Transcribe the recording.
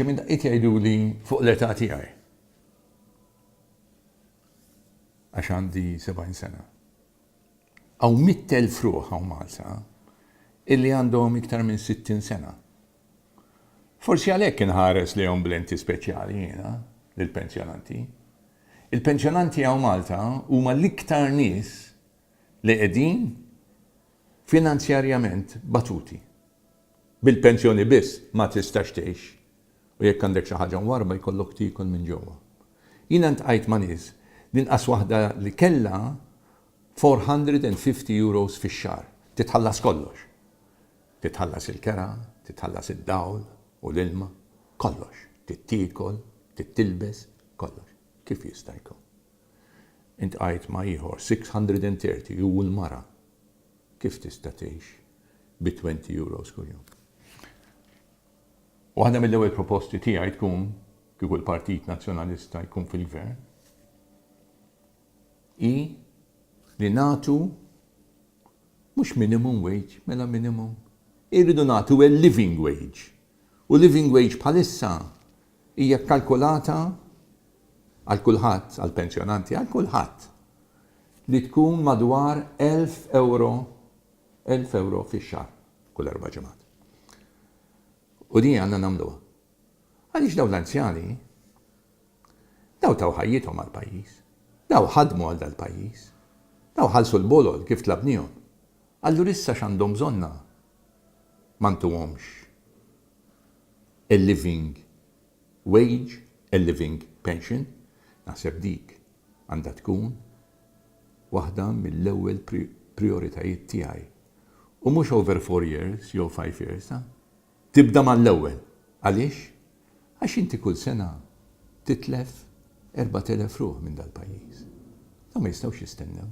xi minn daqqiet jgħiduli fuq l-età tiegħi. Għax għandi 70 sena. Għaw 100,000 ruħ għaw Malta illi għandhom iktar minn 60 sena. Forsi għalhekk inħares lejhom blenti speċjali jiena lill-pensjonanti. Il-pensjonanti għaw Malta huma l-iktar nies li qegħdin finanzjarjament batuti. Bil-pensjoni biss ma tistax tgħix u jekk għandek xi ħaġa warba jkollok tiekol minn ġewwa. Jiena ntqajt ma' nies l-inqas waħda li kellha 450 euros fix-xahar. Titħallas kollox. Titħallas il-kera, titħallas id-dawl u l-ilma, kollox. Tittiekol, tittilbes, kollox. Kif jista' jkun? Intqajt ma' ieħor 630 u l-mara. Kif tista' tgħix bi 20 euros kuljum? Waħda mill-ewwel proposti tiegħi tkun kieku l-Partit Nazzjonalista jkun fil-gvern li nagħtu mhux minimum wage, mela minimum. Irridu nagħtu living wage. U living wage bħalissa hija kkalkulata għal kulħadd, għal pensjonanti, għal kulħadd li tkun madwar 1,000 euro fix-xahar kull 4 ġimgħat. U din għandna nagħmluha. Għaliex dawn l-anzjani daw taw ħajjithom għall-pajjiż, daw ħadmu għal dal-pajjiż, daw ħallsu l-bolol kif tlabnihom. Allura issa x'għandhom bżonna ma ntuhomx il-living wage, il-living pension, naħseb dik għandha tkun waħda mill-ewwel prioritajiet tiegħi. U mhux over 4 years jew 5 years, tibda mal-ewwel. Għaliex? Għax inti kull sena titlef 4,000 ruħ minn dal-pajjiż. Ma jistgħux jistennew.